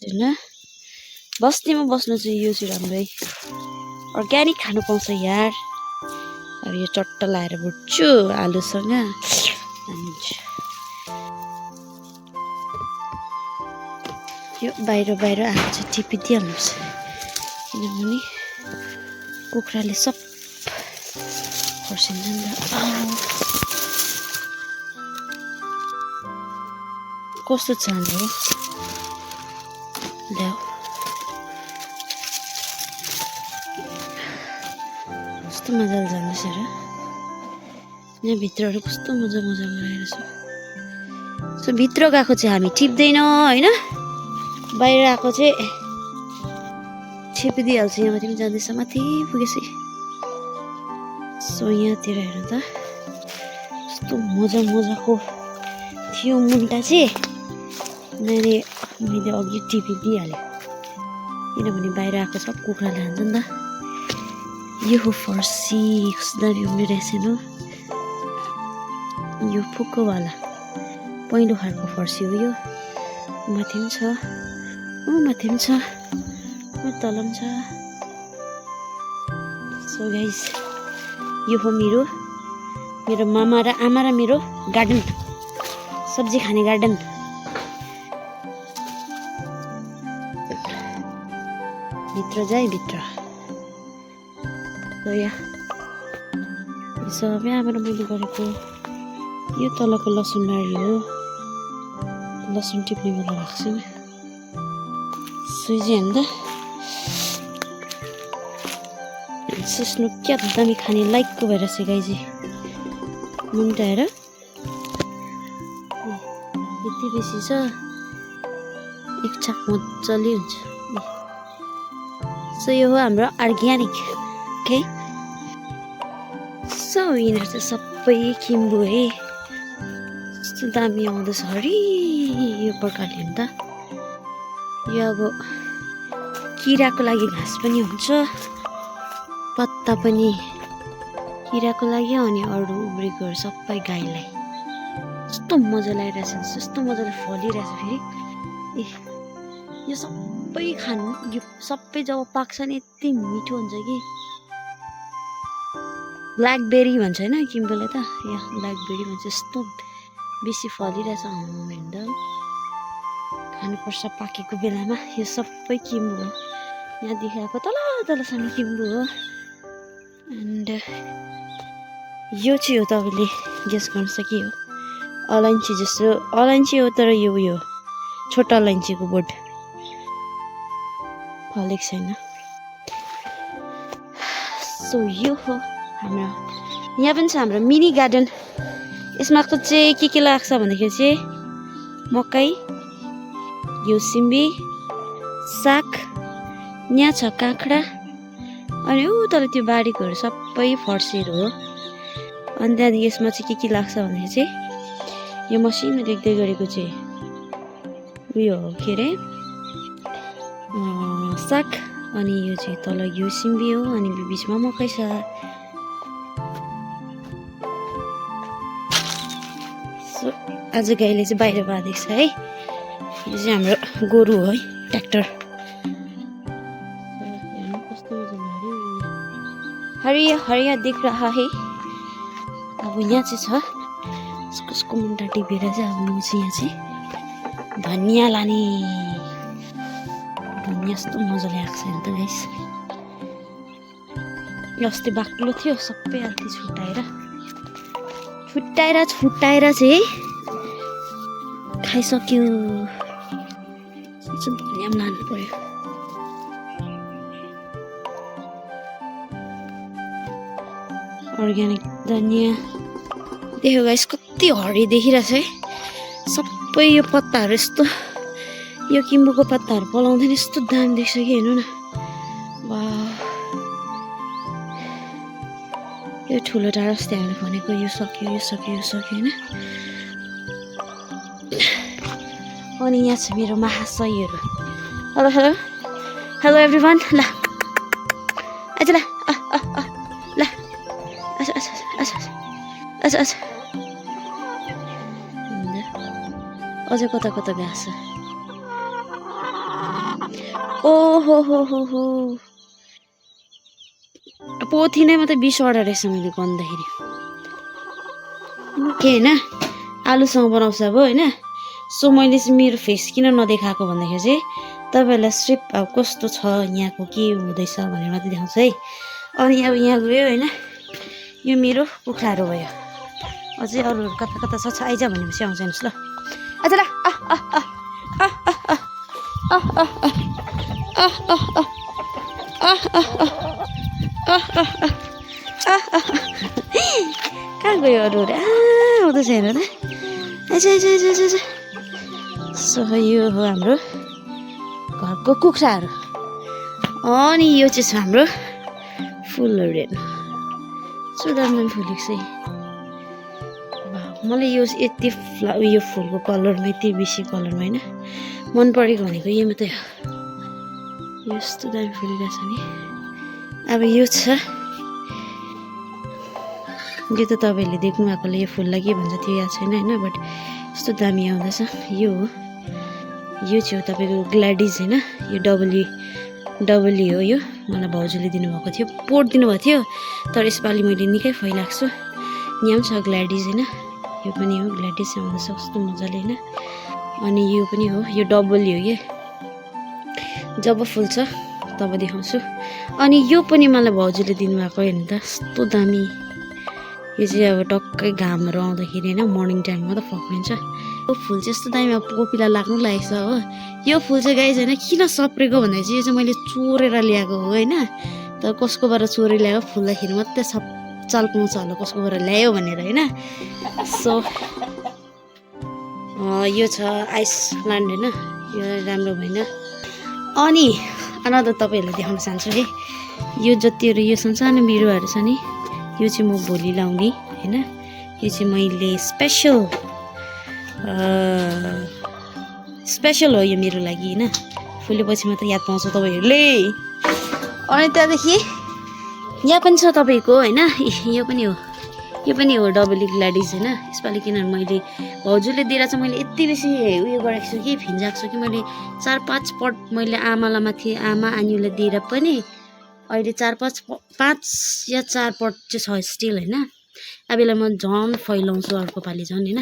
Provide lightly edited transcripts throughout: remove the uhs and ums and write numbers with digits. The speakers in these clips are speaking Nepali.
होइन बस्तीमा बस्नु चाहिँ यो चाहिँ राम्रै अर्ग्यानिक खानु पाउँछ यार अब यो चट्ट लाएर भुट्छु आलुसँग यो बाहिर आएको चाहिँ टिपिदिइहाल्नुपर्छ किनभने कुखुराले सब खोर्सिन्छ नि त कस्तो छ हाम्रो ल्याऊ कस्तो मजाले जाँदैछ र यहाँ भित्रहरू कस्तो मजा गराएर छ सो भित्र गएको चाहिँ हामी टिप्दैनौँ होइन बाहिर आएको चाहिँ छिपिदिइहाल्छु यहाँ माथि पनि जाँदैछ माथि पुगेछु सो यहाँतिर हेर्नु त कस्तो मजाको थियो मुन्टा चाहिँ मैले अघि टिपिदिइहालेँ किनभने बाहिर आएको सब कुखुराले हान्छ नि त यो हो फर्सी कस्तो दामी उम्रिरहेछ न यो फुक्कोवाला पहिलो खालको फर्सी हो यो माथि पनि छ माथि पनि छ तल पनि छ सो गाइस यो हो मेरो मामा र आमा र मेरो गार्डन सब्जी खाने गार्डन भित्र जाए भित्र सबै आमा र मैले गरेको यो तलको लसुन बारी हो लसुन टिप्ने बेला भएको छैन सुइजी हेर्नु त सिस्नु क्या दामी खाने लाइकको भएर गाइजी मुन्टा हेर यति बेसी छ एक छाक मजाले हुन्छ सो यो हो हाम्रो अर्ग्यानिक ओके सो यिनीहरू चाहिँ सबै किम्बु है कस्तो दामी आउँदैछ हरियो प्रकारले नि त यो अब किराको लागि घाँस पनि हुन्छ पत्ता पनि किराको लागि अनि अरू उब्रेकोहरू सबै गाईलाई कस्तो मजा लागिरहेछ कस्तो मजाले फलिरहेछ फेरि यो सबै खानु यो सबै जब पाक्छ नि यति मिठो हुन्छ कि ब्ल्याकबेरी भन्छ होइन किम्बोले त या ब्ल्याकबेरी भन्छ यस्तो बेसी फलिरहेछ हेर्दा खानुपर्छ पाकेको बेलामा यो सबै किम्बु हो यहाँ देखाएको तलसम्म किम्बु हो एन्ड यो चाहिँ हो तपाईँले गेस गर्नु सके हो अलैँची जस्तो अलैँची हो तर यो उयो छोटा अलैँचीको बोट फलेको छैन सो यो हो हाम्रो यहाँ पनि छ हाम्रो मिनी गार्डन यसमा चाहिँ के लाग्छ भन्दाखेरि चाहिँ मकै यो सिमी साग यहाँ छ काँक्रा अनि ऊ तर त्यो बारीकोहरू सबै फर्सीहरू हो अनि त्यहाँदेखि यसमा चाहिँ के लाग्छ भन्दाखेरि चाहिँ यो मसिनो देख्दै गरेको चाहिँ उयो हो के अरे साग अनि यो चाहिँ तल यो सिमी हो अनि बिचमा मकै छ सो आज गाईले चाहिँ बाहिर बाँधेको छ है यो चाहिँ हाम्रो गोरु हो है ट्र्याक्टर हरिया हरिया देख रहा है अब यहाँ चाहिँ छ कसको मुन्टा टिपेर चाहिँ अब म चाहिँ यहाँ चाहिँ धनियाँ लाने धनियाँ यस्तो मजाले आएको छ नि त गाइस अस्ति बाक्लो थियो सबै आल्ती छुट्टाएर चाहिँ खाइसक्यो धनियाँ पनि लानु पर्यो अर्ग्यानिक धनियाँ देख्यो गाइस कति हरियो देखिरहेछ है सबै यो पत्ताहरू यस्तो यो किम्बुको पत्ताहरू पलाउँदैन यस्तो दामी देख्छ कि हेर्नु न वाह यो ठुलो डाँडा अस्ति हामीले भनेको यो सक्यो होइन अनि यहाँ छ मेरो महाशयहरू हेलो एभ्रिवान ल आज ल ल अच्छा अझै कता घाँस छ ओहो हो पोथी नै मात्रै 20वटा रहेछ मैले गन्दाखेरि के होइन आलुसँग बनाउँछ अब होइन सो मैले चाहिँ मेरो फेस किन नदेखाएको भन्दाखेरि चाहिँ तपाईँहरूलाई सिर्फ अब कस्तो छ यहाँको के हुँदैछ भनेर मात्रै देखाउँछ है अनि अब यहाँ गयो होइन यो मेरो कुखुराहरू भयो अझै अरूहरू कता कता छ आइज भनेपछि आउँछ हेर्नुहोस् ल अझ ल कहाँ गयो अरूहरू आउँदैछ हेर्नु त सो यो हो हाम्रो घरको कुखुराहरू अनि यो चाहिँ छ हाम्रो फुलहरू हेर्नु सुदाम फुलेको छ मलाई यो यति यो फुलको कलरमा यति बेसी कलरमा होइन मन परेको भनेको यो मात्रै हो यस्तो दामी फुलिरहेको छ नि अब यो छ यो त तपाईँहरूले देख्नु भएकोले यो फुललाई के भन्छ त्यो याद छैन होइन बट यस्तो दामी आउँदैछ यो हो यो चाहिँ हो तपाईँको ग्ल्याडिस होइन यो डबली हो यो मलाई भाउजूले दिनुभएको थियो पोट दिनुभएको थियो तर यसपालि मैले निकै फैलाएको छु यहाँ पनि छ ग्ल्याडिस होइन यो पनि हो ग्ल्याडिस आउँदैछ कस्तो मजाले होइन अनि यो पनि हो यो डबली हो कि जब फुल्छ तब देखाउँछु अनि यो पनि मलाई भाउजूले दिनुभएको हेर्नु त यस्तो दामी यो चाहिँ अब टक्कै घामहरू आउँदाखेरि होइन मर्निङ टाइममा त फक्रिन्छ यो फुल चाहिँ यस्तो दामी अब कोपिला लाग्नु लागेको छ हो यो फुल चाहिँ गाइज होइन किन सप्रेको भन्दा चाहिँ यो चाहिँ मैले चोरेर ल्याएको हो होइन तर कसकोबाट चोरेर ल्याएको फुल्दाखेरि मात्रै सब चाल पाउँछ होला कसकोबाट ल्यायो भनेर होइन सो यो छ आइस प्लान्ट होइन यो राम्रो भएन अनि अनदर तपाईँहरूलाई देखाउन चाहन्छु है यो जतिहरू यो सानो बिरुवाहरू छ नि यो चाहिँ म भोलि लाउने होइन यो चाहिँ मैले स्पेसल हो यो मेरो लागि होइन फुलेपछि मात्र याद पाउँछ तपाईँहरूले अनि त्यहाँदेखि यहाँ पनि छ तपाईँको होइन यो पनि हो डबली ग्ल्याडिस होइन यसपालि किनभने मैले भाउजूले दिएर चाहिँ मैले यति बेसी उयो गरेको छु कि भिन्जाएको छु कि मैले 4-5 पट मैले आमालाई माथि आमा आनीलाई दिएर पनि अहिले 5 या 4 पट चाहिँ छ स्टिल होइन अब यसलाई म झन् फैलाउँछु अर्को पालि झन् होइन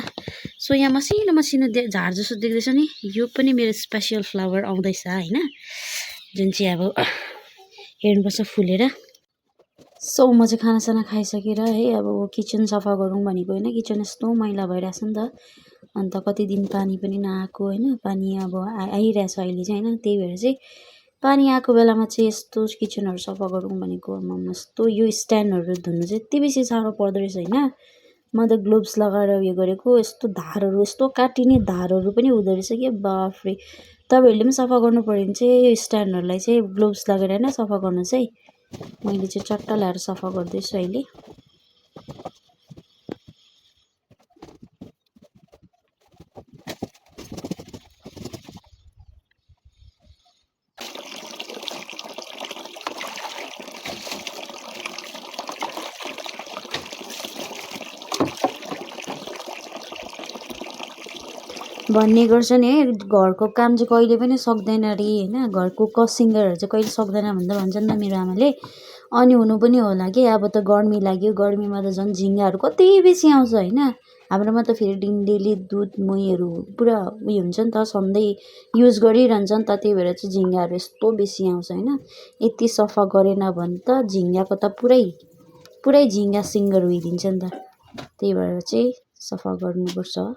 सो यहाँ मसिनो झार जस्तो देख्दैछ नि यो पनि मेरो स्पेसल फ्लावर आउँदैछ होइन जुन चाहिँ अब हेर्नुपर्छ फुलेर सो म चाहिँ खानासाना खाइसकेर है अब किचन सफा गरौँ भनेको होइन किचन यस्तो मैला भइरहेछ नि त अन्त कति दिन पानी पनि नआएको होइन पानी अब आइरहेछ अहिले चाहिँ होइन त्यही भएर चाहिँ पानी आएको बेलामा चाहिँ यस्तो किचनहरू सफा गरौँ भनेको यस्तो यो स्ट्यान्डहरू धुनु चाहिँ यति बेसी साह्रो पर्दो रहेछ होइन म त ग्लोभ्स लगाएर उयो गरेको यस्तो धारहरू यस्तो काटिने धारहरू पनि हुँदो रहेछ कि बाफ्रे तपाईँहरूले पनि सफा गर्नु पऱ्यो भने चाहिँ यो स्ट्यान्डहरूलाई चाहिँ ग्लोभ्स लगाएर होइन सफा गर्नु चाहिँ मैले चाहिँ चट्ट ल्याएर सफा गर्दैछु अहिले भन्ने गर्छन् है घरको काम चाहिँ कहिले पनि सक्दैन अरे होइन घरको सिङ्गरहरू चाहिँ कहिले सक्दैन भनेर भन्छन् त मेरो आमाले अनि हुनु पनि होला कि अब त गर्मी लाग्यो गर्मीमा त झन् झिँगाहरू कति बेसी आउँछ होइन हाम्रोमा त फेरि डेली दुध महीहरू पुरा उयो हुन्छ नि त सधैँ युज गरिरहन्छ नि त त्यही भएर चाहिँ झिँगाहरू यस्तो बेसी आउँछ होइन यति सफा गरेन भने त झिँगाको त पुरै झिँगा सिङ्गर उइदिन्छ नि त त्यही भएर चाहिँ सफा गर्नुपर्छ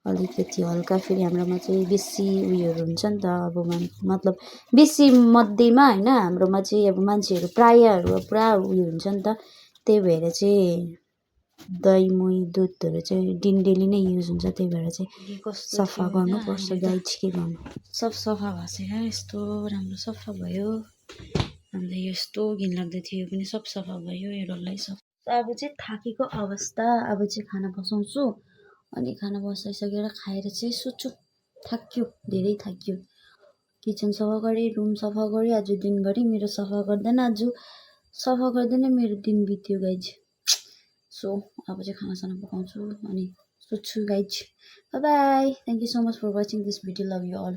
अलिकति हल्का फेरि हाम्रोमा चाहिँ बेसी उयोहरू हुन्छ नि त अब मतलब बेसी मध्येमा होइन हाम्रोमा चाहिँ अब मान्छेहरू प्रायःहरू पुरा उयो हुन्छ नि त त्यही भएर चाहिँ दही मही दुधहरू चाहिँ डेली नै युज हुन्छ त्यही भएर चाहिँ सफा गर्नुपर्छ गाइज के गर्नु सब सफा भएको छ यस्तो राम्रो सफा भयो अन्त यो यस्तो घिनलाग्दो थियो यो पनि सब सफा भयो यो डल्लै सफा अब चाहिँ थाकेको अवस्था अब चाहिँ खाना बसाउँछु अनि खाना बसाइसकेर खाएर चाहिँ सुत्छु थाक्यो धेरै थाक्यो किचन सफा गरेँ रुम सफा गरेँ आज दिनभरि मेरो सफा गर्दैन मेरो दिन बित्यो गाइज सो अब चाहिँ खानासाना पकाउँछु अनि सुत्छु guys bye bye thank you so much for watching this video love you all